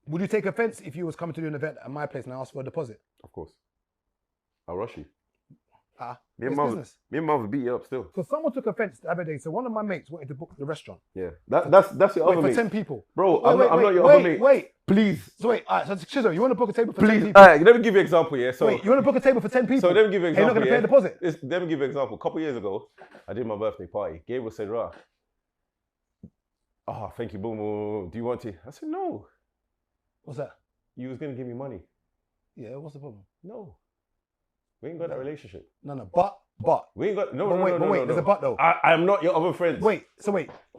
Would you take offense if you was coming to do an event at my place and I asked for a deposit? Of course. I'll rush you. Me It's and business. Mum would beat you up still. So someone took offense the other day. So one of my mates wanted to book the restaurant. Yeah. That's your other For mate. 10 people. Bro, I'm not your other mate. Wait. Please. So wait, all right, so Chizo, you want to book a table for 10 Please. people? All right, let me give you an example, yeah? So, Wait, you want to book a table for 10 people? So let me give you an Hey, you're example, not going to pay a deposit? Let me give you an example. A couple of years ago, I did my birthday party. Gabriel said, "Rah, thank you, boom, boom. Do you want to?" I said, "No." What's that? You was going to give me money. Yeah, what's the problem? No. We ain't got that relationship. No, but. We ain't got, no, There's a but though. I am not your other friend. Wait,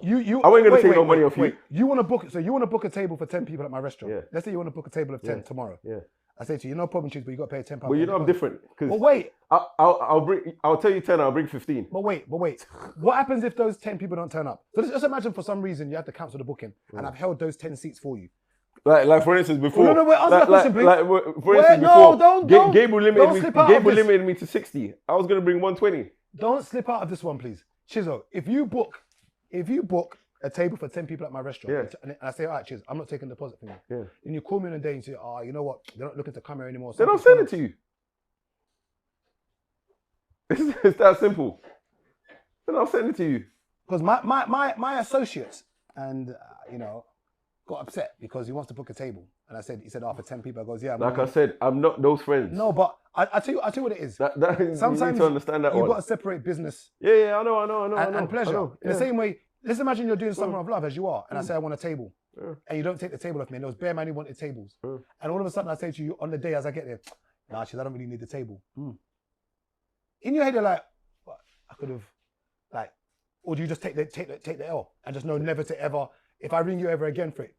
you. I wasn't going to take no money off you. You want to book a table for 10 people at my restaurant. Yeah. Let's say you want to book a table of 10 tomorrow. Yeah. I say to you, no problem, Chiz, but you got to pay £10. Well, you know I'm different. But wait. I'll tell you 10, I'll bring 15. But wait. What happens if those 10 people don't turn up? So just imagine for some reason you have to cancel the booking and I've held those 10 seats for you. Like for instance, before. No, wait, answer that question, please. For instance, before. Don't Gabriel limited limited me to 60. I was going to bring 120. Don't slip out of this one, please. Chizo, if you book a table for 10 people at my restaurant, and I say, all right, Chiz, I'm not taking a deposit from you. Yeah. And you call me on a day and say, you know what? They're not looking to come here anymore. Then I'll send it to you. It's that simple. Then I'll send it to you. Because my associates and, got upset because he wants to book a table. And he said, for 10 people. I goes, yeah. I said, I'm not those friends. No, but I tell you what it is. Sometimes you need to understand that you've one. got to separate business. Yeah, I know. And pleasure. In the same way, let's imagine you're doing Summer of Love as you are. And I say, I want a table. And you don't take the table off me. And there was bare man who wanted tables. And all of a sudden I say to you on the day as I get there, nah, Chiz, I don't really need the table. In your head, you're like, what? I could have, or do you just take the L and just know never to ever, if I ring you ever again for it,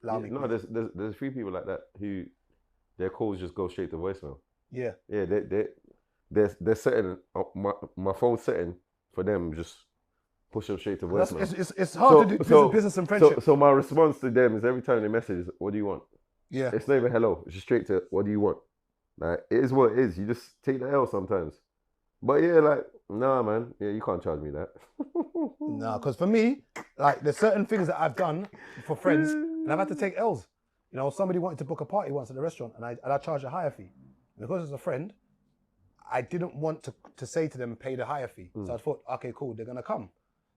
allow me. No, there's 3 people like that who their calls just go straight to voicemail. Yeah. Yeah, they're setting my phone setting for them just push them straight to voicemail. It's hard to do business and friendship. So my response to them is every time they message is, what do you want? Yeah. It's not even hello. It's just straight to what do you want? It is what it is. You just take the L sometimes. But yeah, nah, man. Yeah, you can't charge me that. Nah, because for me, there's certain things that I've done for friends and I've had to take L's. Somebody wanted to book a party once at a restaurant and I charged a higher fee. Because as a friend, I didn't want to say to them, pay the higher fee. So I thought, okay, cool, they're going to come.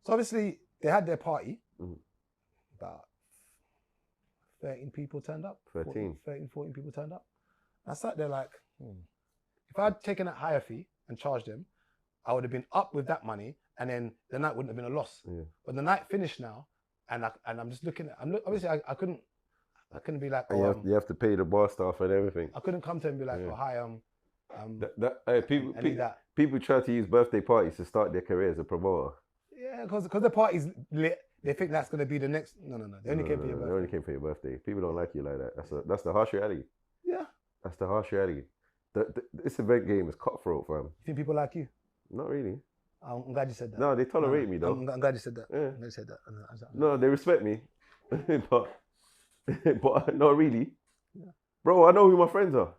So obviously, they had their party. About 13 people turned up. 13, 14 people turned up. I sat there if I had taken that higher fee and charged them, I would have been up with that money and then the night wouldn't have been a loss. Yeah. But the night finished now and I'm just looking at, obviously I couldn't be like, you have to pay the bar staff and everything. I couldn't come to him and be like, hi, people try to use birthday parties to start their career as a promoter. Yeah, because the party's lit. They think that's going to be the next. No. They only came for your birthday. They only came for your birthday. People don't like you like that. That's the harsh reality. Yeah. That's the harsh reality. This event game is cutthroat, fam. You think people like you? Not really. I'm glad you said that. No, they tolerate me though. I'm glad you said that. Yeah. I'm glad you said that. No, they respect me, but not really. Yeah. Bro, I know who my friends are.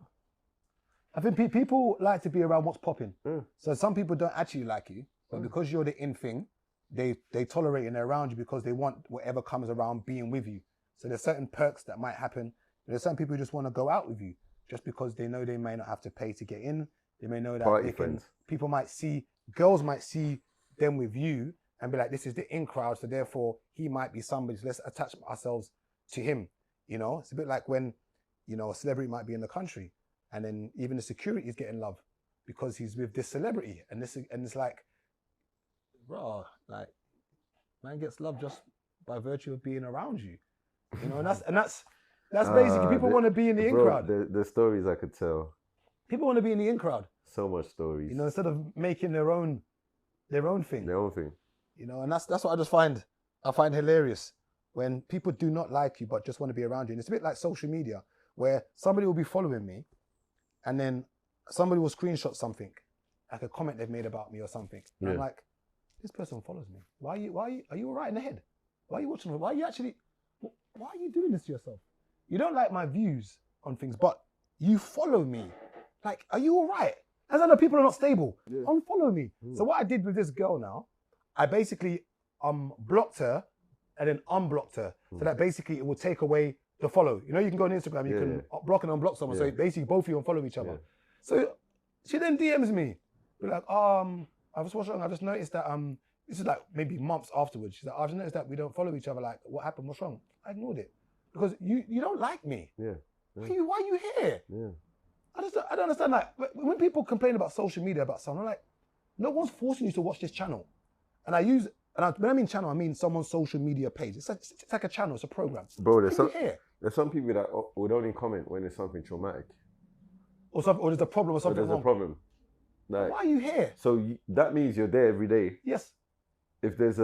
I think people like to be around what's popping. Yeah. So some people don't actually like you, but because you're the in thing, they tolerate and they're around you because they want whatever comes around being with you. So there's certain perks that might happen. There's some people who just want to go out with you just because they know they may not have to pay to get in. They may know that people might see, girls might see them with you and be like, this is the in crowd, so therefore he might be somebody, so let's attach ourselves to him. It's a bit like when, a celebrity might be in the country and then even the security is getting love because he's with this celebrity. And it's like, bro, man gets love just by virtue of being around you. And that's basically, people want to be in the in crowd. The stories I could tell. People want to be in the in crowd. So much stories. Instead of making their own thing. Their own thing. And that's what I find hilarious when people do not like you but just want to be around you. And it's a bit like social media where somebody will be following me and then somebody will screenshot something, like a comment they've made about me or something. And I'm like, this person follows me. Are you all right in the head? Why are you watching? Why are you doing this to yourself? You don't like my views on things, but you follow me. Are you all right? As I know people are not stable. Yeah. Unfollow me. So what I did with this girl now, I basically blocked her and then unblocked her. So that basically it will take away the follow. You know, you can go on Instagram, you can block and unblock someone. So basically, both of you unfollow each other. Yeah. So she then DMs me, be like, I was watching. I just noticed that this is like maybe months afterwards. She's like, I've just noticed that we don't follow each other. Like, what happened? What's wrong? I ignored it because you don't like me. Yeah. Why are you here? Yeah. I don't understand. Like when people complain about social media about something, I'm like, no one's forcing you to watch this channel. And when I mean channel, I mean someone's social media page. It's like a channel. It's a program. Bro, there's some people that would only comment when there's something traumatic. Or there's a problem or something there's wrong. a problem. Like, why are you here? So that means you're there every day. Yes. If there's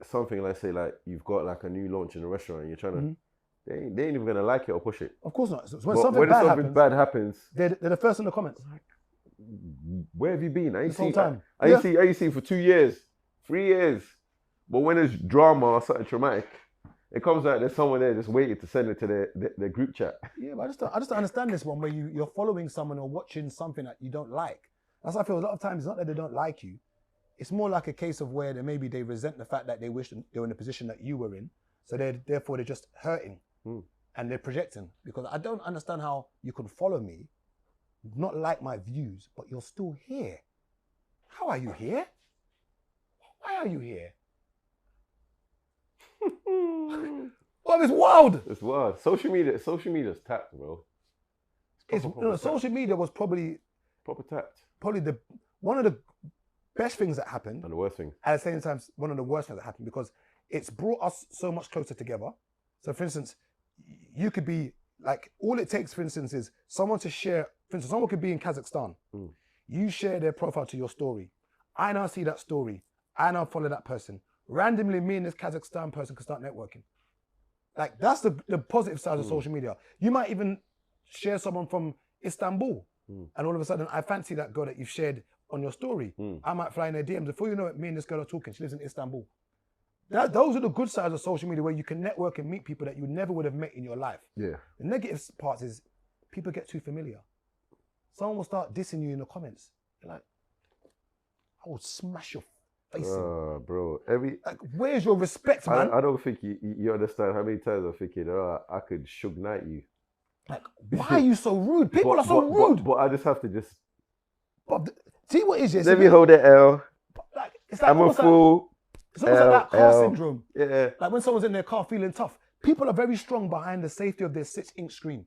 something, let's say like you've got like a new launch in a restaurant and you're trying to, they ain't even gonna like it or push it. Of course not. So when something bad happens, they're the first in the comments. Where have you been? I ain't seen for 2 years, 3 years. But when there's drama or something traumatic, it comes out there's someone there just waiting to send it to their group chat. Yeah, but I just don't understand this one where you're following someone or watching something that you don't like. That's why I feel a lot of times it's not that they don't like you. It's more like a case of where maybe they resent the fact that they wish they were in the position that you were in. So therefore they're just hurting and they're projecting. Because I don't understand how you can follow me, not like my views, but you're still here. How are you here? Why are you here? Well, it's wild. It's wild. Social media's tapped, bro. Social media was probably proper tapped. Probably one of the best things that happened, and the worst thing. At the same time, one of the worst things that happened because it's brought us so much closer together. So, for instance, you could be like, all it takes, for instance, is someone to share. For instance, someone could be in Kazakhstan. You share their profile to your story. I now see that story. I now follow that person. Randomly, me and this Kazakhstan person can start networking. Like, that's the positive side of social media. You might even share someone from Istanbul, and all of a sudden, I fancy that girl that you've shared on your story. I might fly in their DMs. Before you know it, me and this girl are talking. She lives in Istanbul. Those are the good sides of social media where you can network and meet people that you never would have met in your life. Yeah. The negative part is people get too familiar. Someone will start dissing you in the comments. You're like, I will smash your face in. Bro. Like, where's your respect, man? I don't think you understand how many times I'm thinking, I could Suge Knight you. Like, why are you so rude? People are so rude. But I just have to just... see what it is? Let me hold that L. It's like I'm a fool. It's almost like that car syndrome. Yeah. Like when someone's in their car feeling tough. People are very strong behind the safety of their 6-inch screen.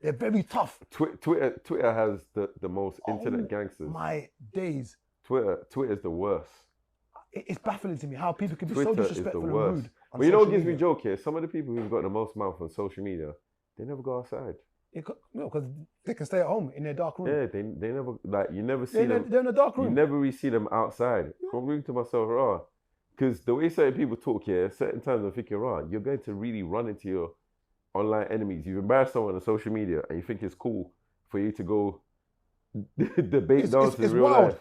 They're very tough. Twitter has the most internet gangsters. My days. Twitter is the worst. It's baffling to me how people can be so disrespectful and rude. But you know what gives me joke here? Some of the people who've got the most mouth on social media, they never go outside. No, because they can stay at home in their dark room. Yeah, they never, like, you never see them. They're in a dark room. You never really see them outside. Yeah. I'm thinking to myself, because the way certain people talk here, certain times I'm thinking, you're going to really run into your online enemies. You've embarrassed someone on social media and you think it's cool for you to go debate dance in real life.